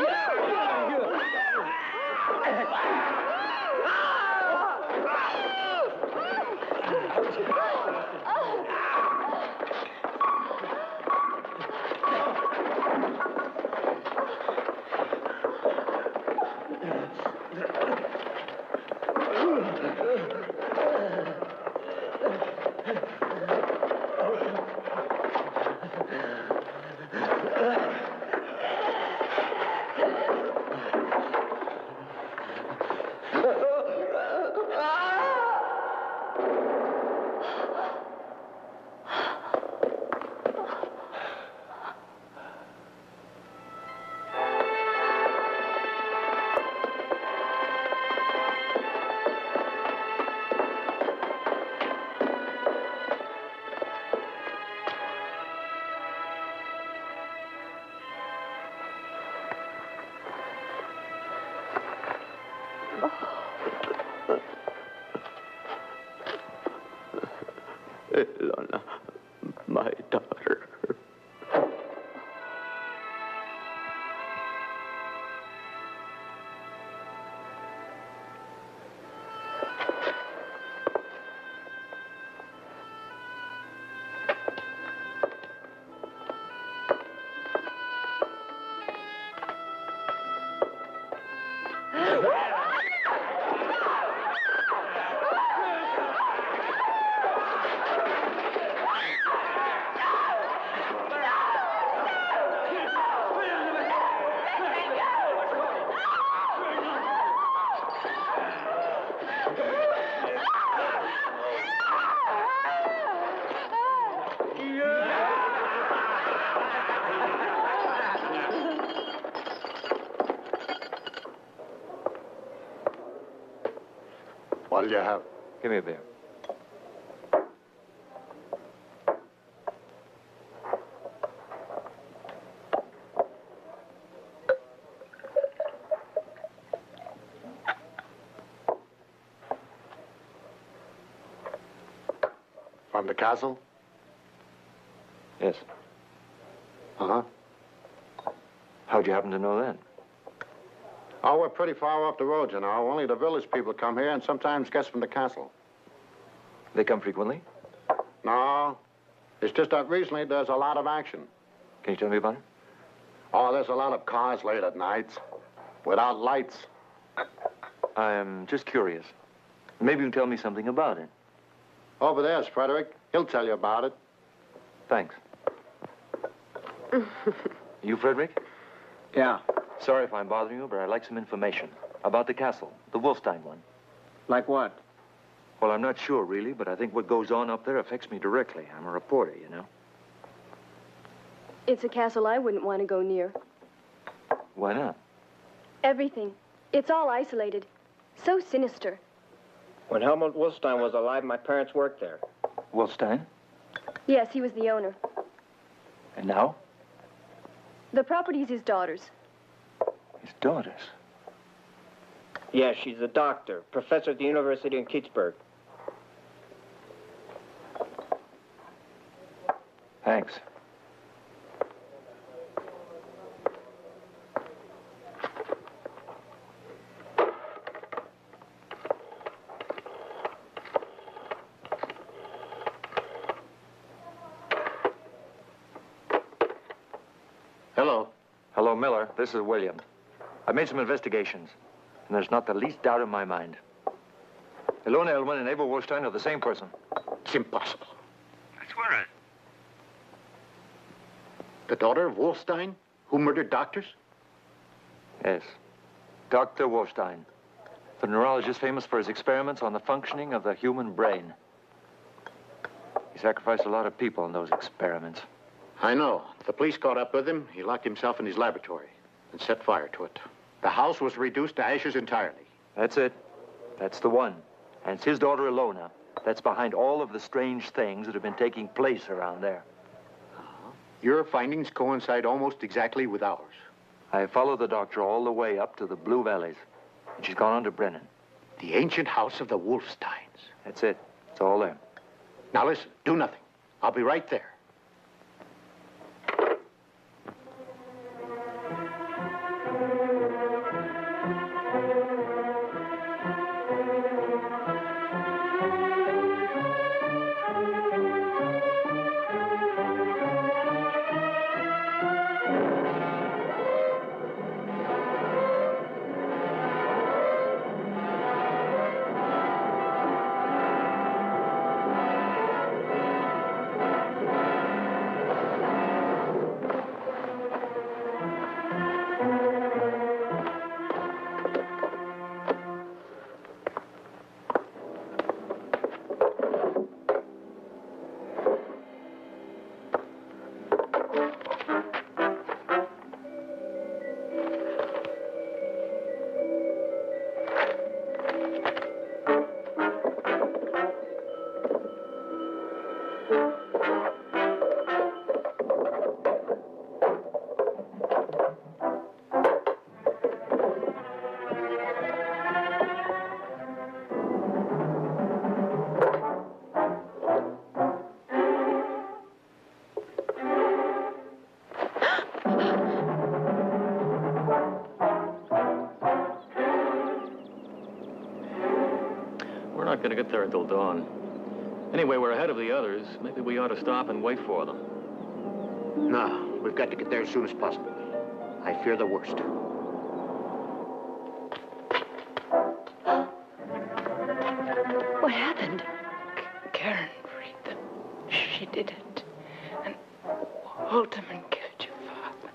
Ilona, my daughter. What'll you have? Give me a beer. From the castle? Yes. Uh-huh. How'd you happen to know that? Oh, we're pretty far off the road, you know. Only the village people come here and sometimes guests from the castle. They come frequently? No. It's just that recently there's a lot of action. Can you tell me about it? Oh, there's a lot of cars late at nights without lights. I'm just curious. Maybe you can tell me something about it. Over there's Frederick. He'll tell you about it. Thanks. You, Frederick? Yeah. Sorry if I'm bothering you, but I'd like some information about the castle, the Wolfstein one. Like what? Well, I'm not sure, really, but I think what goes on up there affects me directly. I'm a reporter, you know. It's a castle I wouldn't want to go near. Why not? Everything. It's all isolated. So sinister. When Helmut Wolfstein was alive, my parents worked there. Wolfstein? Yes, he was the owner. And now? The property's his daughter's. His daughter's? Yeah, she's a doctor, professor at the university in Keatsburg. Thanks. Hello. Hello, Miller. This is William. I've made some investigations, and there's not the least doubt in my mind. Ilona Elman and Eva Wolfstein are the same person. It's impossible. I swear it. The daughter of Wolfstein, who murdered doctors? Yes. Dr. Wolfstein, the neurologist famous for his experiments on the functioning of the human brain. He sacrificed a lot of people in those experiments. I know. The police caught up with him. He locked himself in his laboratory and set fire to it. The house was reduced to ashes entirely. That's it. That's the one. And it's his daughter, Ilona, that's behind all of the strange things that have been taking place around there. Your findings coincide almost exactly with ours. I followed the doctor all the way up to the Blue Valleys, and she's gone on to Brennan. The ancient house of the Wolfsteins. That's it. It's all there. Now listen, do nothing. I'll be right there. We're not going to get there until dawn. Anyway, we're ahead of the others. Maybe we ought to stop and wait for them. No, we've got to get there as soon as possible. I fear the worst. What happened? Karen freed them. She did it. And Wolfman killed your father.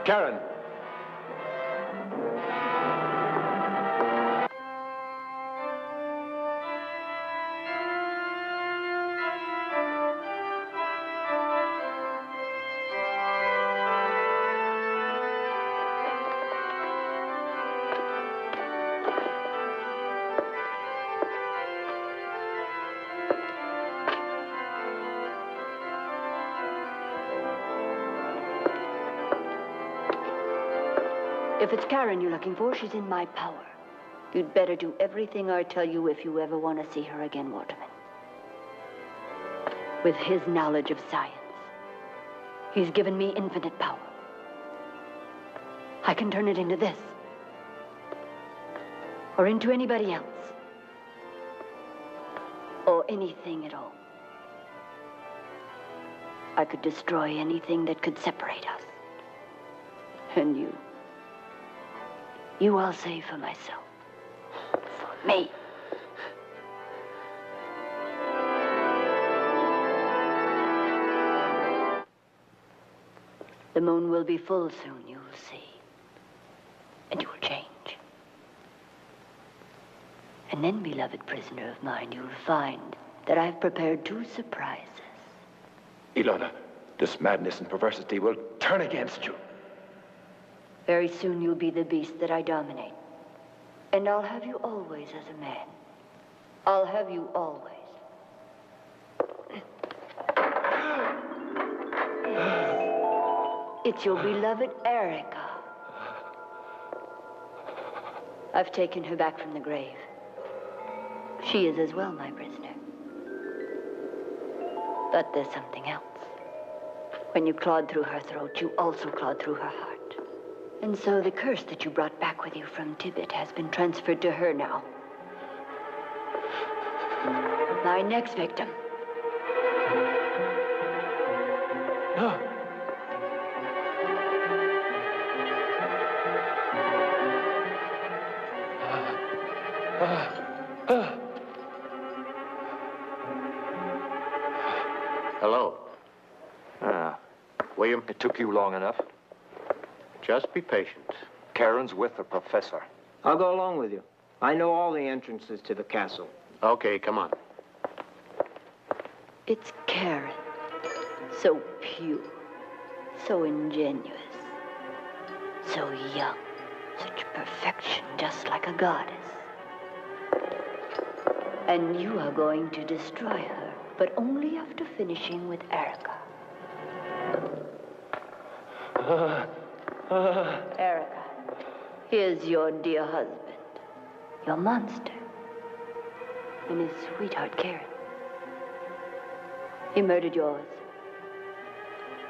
Karen! If it's Karen you're looking for, she's in my power. You'd better do everything I tell you if you ever want to see her again, Wolfman. With his knowledge of science, he's given me infinite power. I can turn it into this. Or into anybody else. Or anything at all. I could destroy anything that could separate us. And you I'll save for myself. For me. The moon will be full soon, you'll see. And you will change. And then, beloved prisoner of mine, you'll find that I've prepared 2 surprises. Ilona, this madness and perversity will turn against you. Very soon you'll be the beast that I dominate. And I'll have you always as a man. I'll have you always. It's your beloved Erica. I've taken her back from the grave. She is as well my prisoner. But there's something else. When you clawed through her throat, you also clawed through her heart. And so the curse that you brought back with you from Tibet has been transferred to her now. My next victim. No. Hello. William? It took you long enough. Just be patient. Karen's with the professor. I'll go along with you. I know all the entrances to the castle. Okay, come on. It's Karen. So pure. So ingenuous. So young. Such perfection, just like a goddess. And you are going to destroy her, but only after finishing with Erica. Erica, here's your dear husband, your monster, and his sweetheart, Karen. He murdered yours.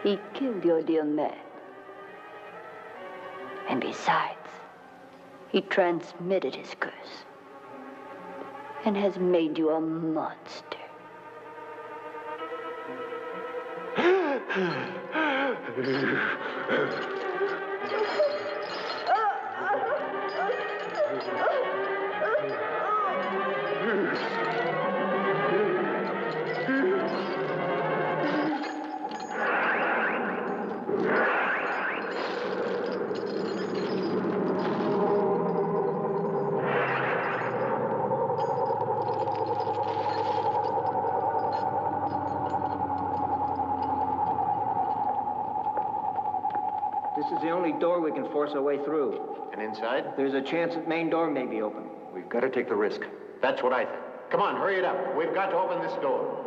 He killed your dear man. And besides, he transmitted his curse and has made you a monster. This is the only door we can force our way through. And inside? There's a chance that main door may be open. We've got to take the risk. That's what I think. Come on, hurry it up. We've got to open this door.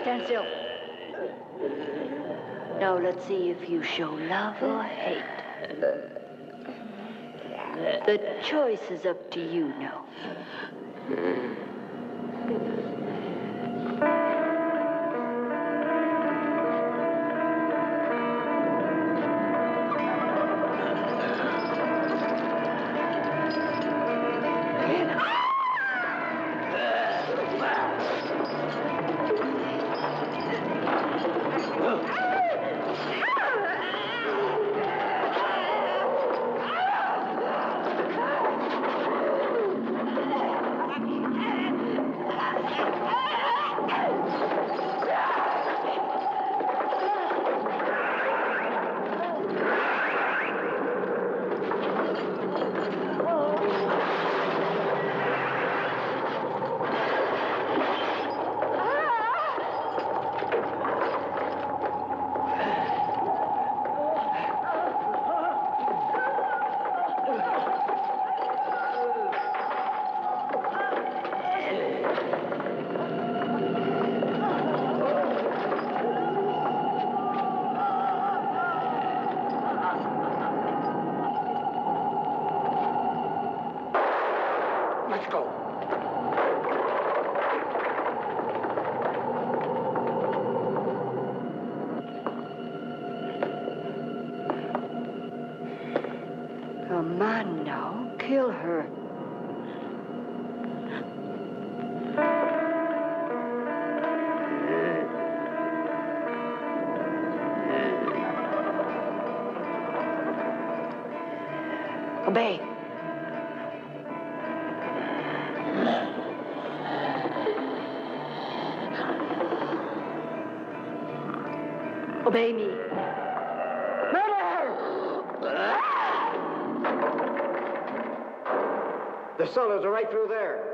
Stand still. Now let's see if you show love or hate. The choice is up to you now. let's go. Come on now, kill her. Obey. Obey me. Murder her! The cellars are right through there.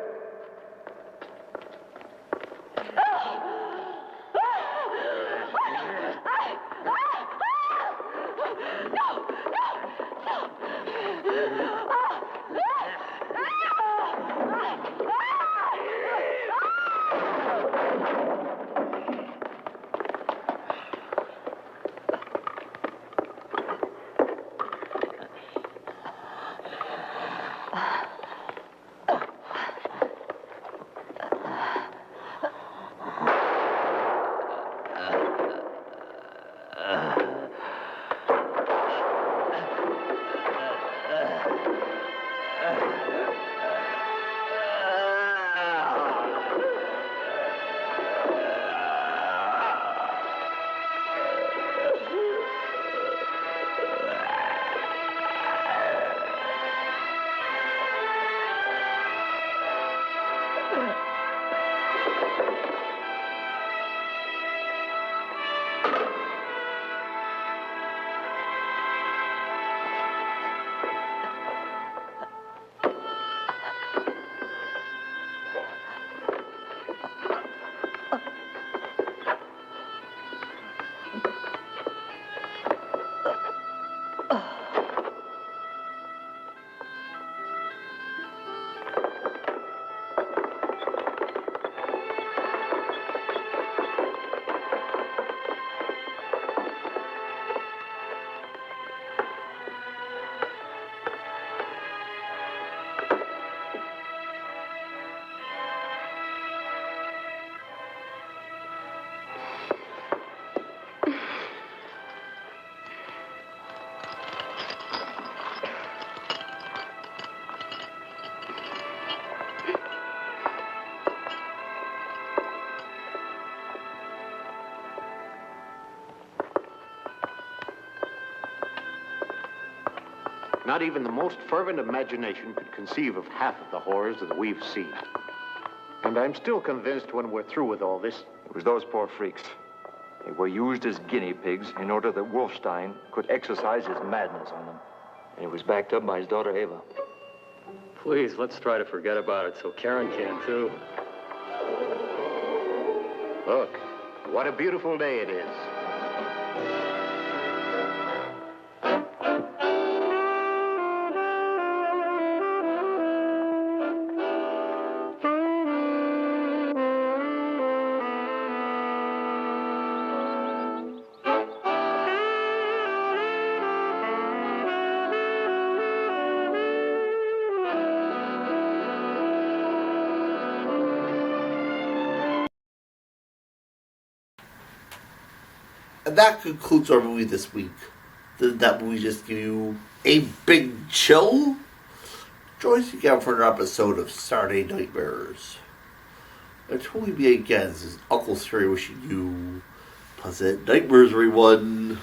Not even the most fervent imagination could conceive of half of the horrors that we've seen. And I'm still convinced when we're through with all this... It was those poor freaks. They were used as guinea pigs in order that Wolfstein could exercise his madness on them. And it was backed up by his daughter, Ava. Please, let's try to forget about it so Karen can, too. Look, what a beautiful day it is. And that concludes our movie this week. Did that movie just give you a big chill? Join us again for another episode of Saturday Nightmares. Until we meet again, this is Uncle Siri wishing you pleasant nightmares, everyone.